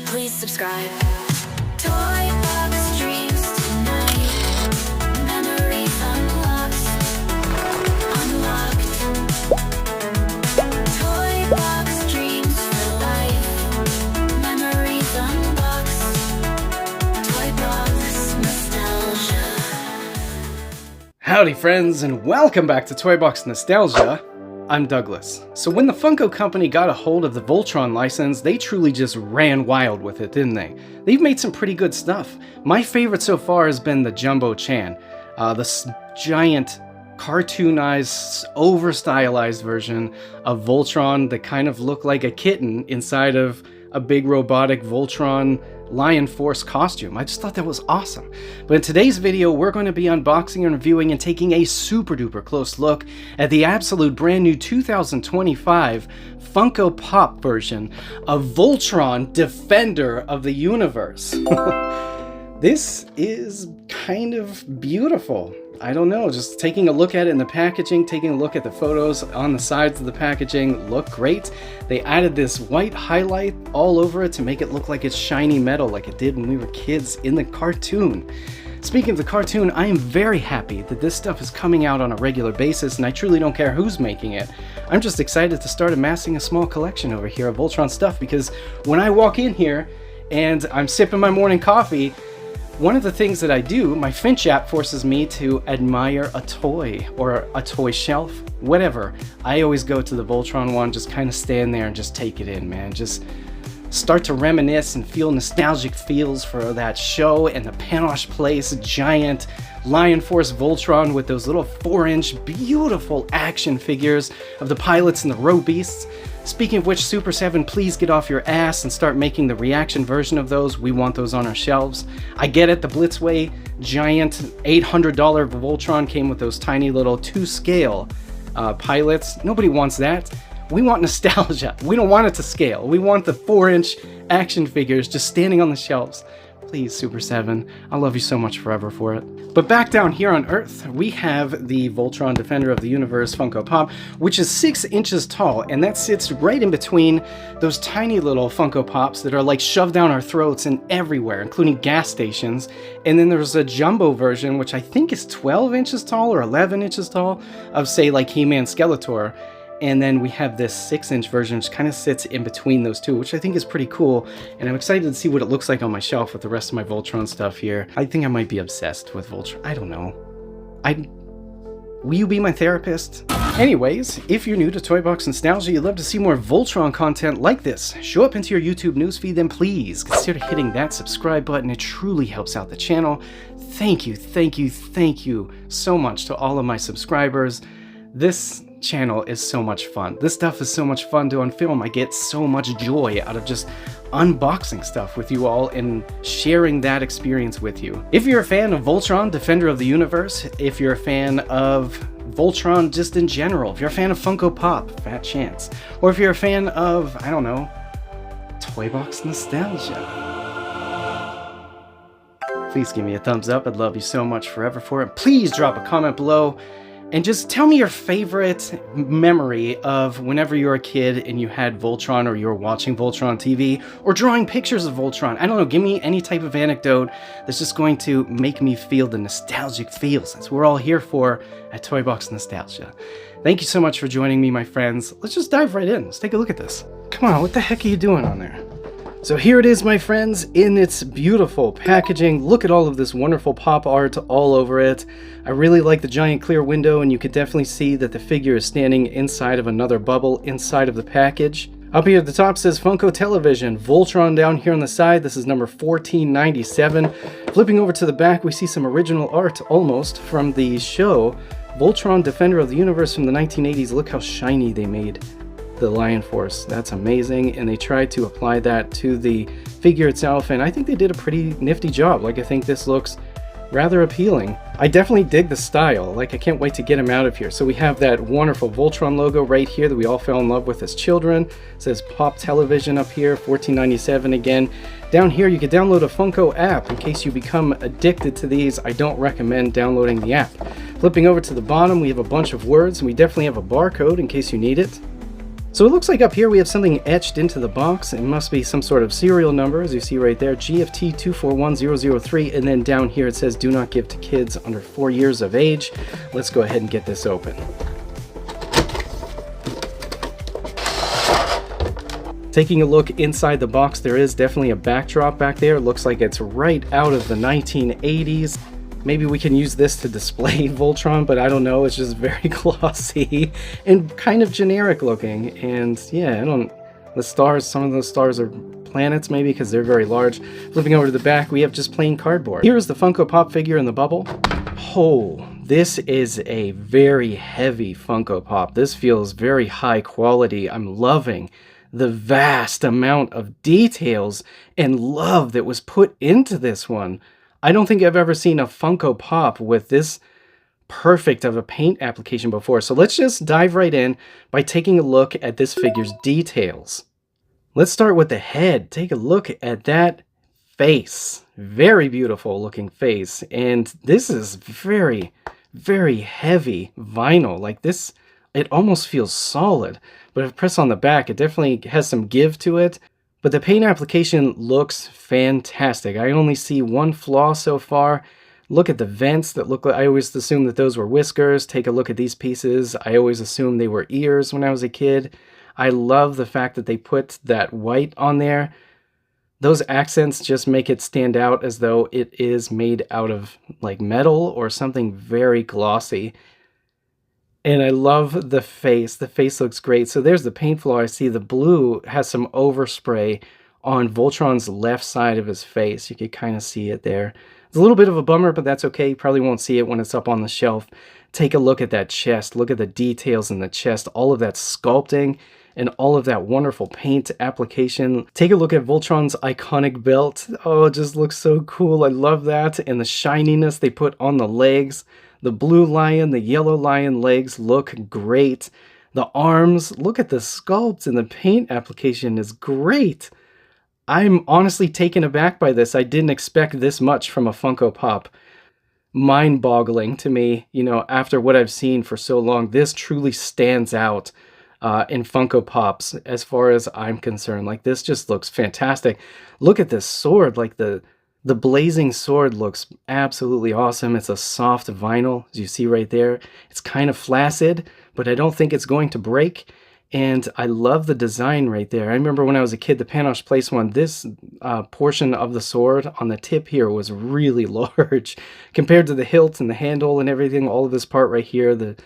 please subscribe. Toy box dreams tonight. Memories unlocked. Toy box dreams for life. Memories unboxed. Toy box nostalgia. Howdy friends, and welcome back to Toy Box Nostalgia. I'm Douglas. So when the Funko Company got a hold of the Voltron license, they truly just ran wild with it, didn't they? They've made some pretty good stuff. My favorite so far has been the Jumbo Chan, this giant cartoonized, over-stylized version of Voltron that kind of looked like a kitten inside of a big robotic Voltron Lion Force costume. I just thought that was awesome. But in today's video, we're going to be unboxing and reviewing and taking a super duper close look at the absolute brand new 2025 Funko Pop version of Voltron Defender of the Universe. This is kind of beautiful. I don't know, just taking a look at it in the packaging, taking a look at the photos on the sides of the packaging, look great. They added this white highlight all over it to make it look like it's shiny metal like it did when we were kids in the cartoon. Speaking of the cartoon, I am very happy that this stuff is coming out on a regular basis, and I truly don't care who's making it. I'm just excited to start amassing a small collection over here of Voltron stuff, because when I walk in here and I'm sipping my morning coffee, one of the things that I do, my Finch app forces me to admire a toy or a toy shelf, whatever. I always go to the Voltron one, just kind of stand there and just take it in, man. Just start to reminisce and feel nostalgic feels for that show and the Panoche Place giant Lion Force Voltron with those little 4-inch beautiful action figures of the pilots and the row beasts. Speaking of which, Super 7, please get off your ass and start making the reaction version of those. We want those on our shelves. I get it, the Blitzway giant $800 Voltron came with those tiny little 2-scale pilots. Nobody wants that. We want nostalgia. We don't want it to scale. We want the 4-inch action figures just standing on the shelves. Please, Super 7, I love you so much forever for it. But back down here on Earth, we have the Voltron Defender of the Universe Funko Pop, which is 6 inches tall, and that sits right in between those tiny little Funko Pops that are like shoved down our throats and everywhere, including gas stations. And then there's a jumbo version, which I think is 12 inches tall or 11 inches tall, of say like He-Man Skeletor. And then we have this 6-inch version, which kind of sits in between those two, which I think is pretty cool. And I'm excited to see what it looks like on my shelf with the rest of my Voltron stuff here. I think I might be obsessed with Voltron. I don't know. Will you be my therapist? Anyways, if you're new to Toy Box Nostalgia, you'd love to see more Voltron content like this show up into your YouTube newsfeed, then please consider hitting that subscribe button. It truly helps out the channel. Thank you, thank you, thank you so much to all of my subscribers. This channel is so much fun. This stuff is so much fun to unfilm. I get so much joy out of just unboxing stuff with you all and sharing that experience with you. If you're a fan of Voltron Defender of the Universe, if you're a fan of Voltron just in general, if you're a fan of Funko Pop, fat chance, or if you're a fan of, I don't know, Toy Box Nostalgia, please give me a thumbs up. I'd love you so much forever for it. Please drop a comment below and just tell me your favorite memory of whenever you were a kid and you had Voltron, or you were watching Voltron TV, or drawing pictures of Voltron. I don't know, give me any type of anecdote that's just going to make me feel the nostalgic feels. That's what we're all here for at Toy Box Nostalgia. Thank you so much for joining me, my friends. Let's just dive right in. Let's take a look at this. Come on, what the heck are you doing on there? So here it is, my friends, in its beautiful packaging. Look at all of this wonderful pop art all over it. I really like the giant clear window, and you can definitely see that the figure is standing inside of another bubble inside of the package. Up here at the top says Funko Television. Voltron down here on the side. This is number 1497. Flipping over to the back, we see some original art almost from the show Voltron Defender of the Universe from the 1980s. Look how shiny they made the Lion Force. That's amazing, and they tried to apply that to the figure itself, and I think they did a pretty nifty job. Like, I think this looks rather appealing. I definitely dig the style. Like, I can't wait to get him out of here. So we have that wonderful Voltron logo right here that we all fell in love with as children. It says Pop Television up here, $14.97 again. Down here you can download a Funko app in case you become addicted to these. I don't recommend downloading the app. Flipping over to the bottom, we have a bunch of words, and we definitely have a barcode in case you need it. So it looks like up here we have something etched into the box. It must be some sort of serial number, as you see right there, GFT241003, and then down here it says do not give to kids under 4 years of age. Let's go ahead and get this open. Taking a look inside the box, there is definitely a backdrop back there. It looks like it's right out of the 1980s. Maybe we can use this to display Voltron, but I don't know. It's just very glossy and kind of generic looking. And yeah, the stars, some of those stars are planets maybe because they're very large. Flipping over to the back, we have just plain cardboard. Here is the Funko Pop figure in the bubble. Oh, this is a very heavy Funko Pop. This feels very high quality. I'm loving the vast amount of details and love that was put into this one. I don't think I've ever seen a Funko Pop with this perfect of a paint application before. So let's just dive right in by taking a look at this figure's details. Let's start with the head. Take a look at that face. Very beautiful looking face. And this is very, very heavy vinyl. Like this, it almost feels solid. But if I press on the back, it definitely has some give to it. But the paint application looks fantastic. I only see one flaw so far. Look at the vents that look like, I always assumed that those were whiskers. Take a look at these pieces. I always assumed they were ears when I was a kid. I love the fact that they put that white on there. Those accents just make it stand out as though it is made out of like metal or something very glossy. And I love the face. The face looks great. So there's the paint flaw. I see the blue has some overspray on Voltron's left side of his face. You can kind of see it there. It's a little bit of a bummer, but that's okay. You probably won't see it when it's up on the shelf. Take a look at that chest. Look at the details in the chest. All of that sculpting and all of that wonderful paint application. Take a look at Voltron's iconic belt. Oh, it just looks so cool. I love that. And the shininess they put on the legs. The blue lion, the yellow lion legs look great. The arms, look at the sculpt and the paint application is great. I'm honestly taken aback by this. I didn't expect this much from a Funko Pop. Mind-boggling to me, you know, after what I've seen for so long. This truly stands out in Funko Pops as far as I'm concerned. Like, this just looks fantastic. Look at this sword, like the blazing sword looks absolutely awesome. It's a soft vinyl, as you see right there. It's kind of flaccid, but I don't think it's going to break. And I love the design right there. I remember when I was a kid, the Panoche Place one, this portion of the sword on the tip here was really large compared to the hilt and the handle and everything. All of this part right here, the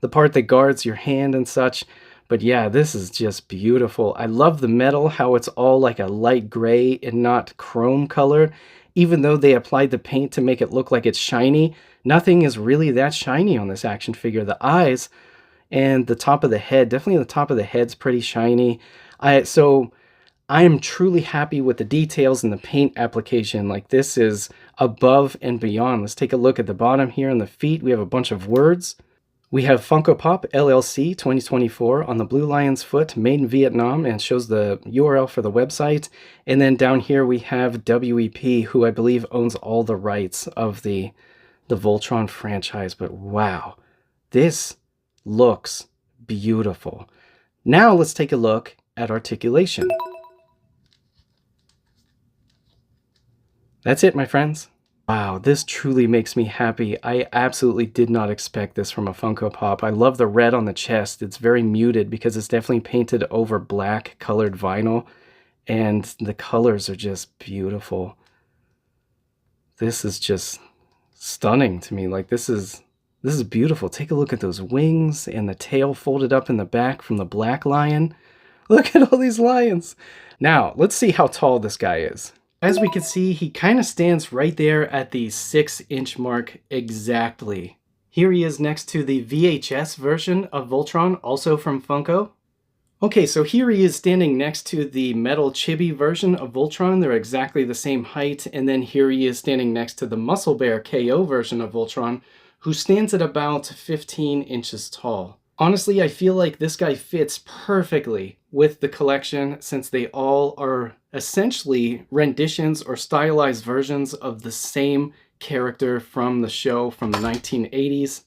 part that guards your hand and such. But yeah, this is just beautiful. I love the metal, how it's all like a light gray and not chrome color. Even though they applied the paint to make it look like it's shiny, nothing is really that shiny on this action figure. The eyes and the top of the head, definitely the top of the head's pretty shiny. So I am truly happy with the details and the paint application. Like, this is above and beyond. Let's take a look at the bottom here on the feet. We have a bunch of words. We have Funko Pop LLC 2024 on the blue lion's foot, made in Vietnam, and shows the URL for the website. And then down here we have WEP, who I believe owns all the rights of the Voltron franchise. But wow, this looks beautiful. Now let's take a look at articulation. That's it, my friends. Wow, this truly makes me happy. I absolutely did not expect this from a Funko Pop. I love the red on the chest. It's very muted because it's definitely painted over black colored vinyl, and the colors are just beautiful. This is just stunning to me. Like, this is beautiful. Take a look at those wings and the tail folded up in the back from the black lion. Look at all these lions. Now, let's see how tall this guy is. As we can see, he kind of stands right there at the 6-inch mark exactly. Here he is next to the VHS version of Voltron, also from Funko. Okay, so here he is standing next to the metal chibi version of Voltron. They're exactly the same height. And then here he is standing next to the Muscle Bear KO version of Voltron, who stands at about 15 inches tall. Honestly, I feel like this guy fits perfectly with the collection since they all are essentially renditions or stylized versions of the same character from the show from the 1980s.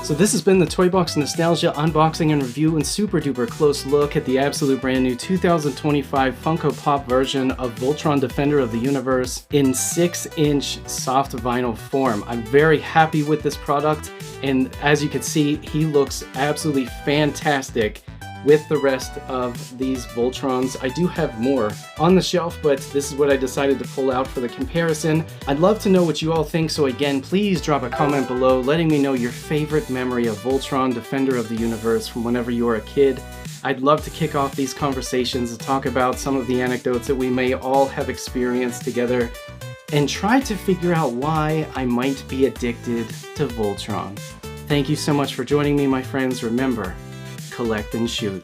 So this has been the Toy Box Nostalgia unboxing and review and super duper close look at the absolute brand new 2025 Funko Pop version of Voltron Defender of the Universe in 6-inch soft vinyl form. I'm very happy with this product, and as you can see, he looks absolutely fantastic with the rest of these Voltrons. I do have more on the shelf, but this is what I decided to pull out for the comparison. I'd love to know what you all think, so again, please drop a comment below letting me know your favorite memory of Voltron Defender of the Universe from whenever you were a kid. I'd love to kick off these conversations and talk about some of the anecdotes that we may all have experienced together and try to figure out why I might be addicted to Voltron. Thank you so much for joining me, my friends. Remember, collect and shoot.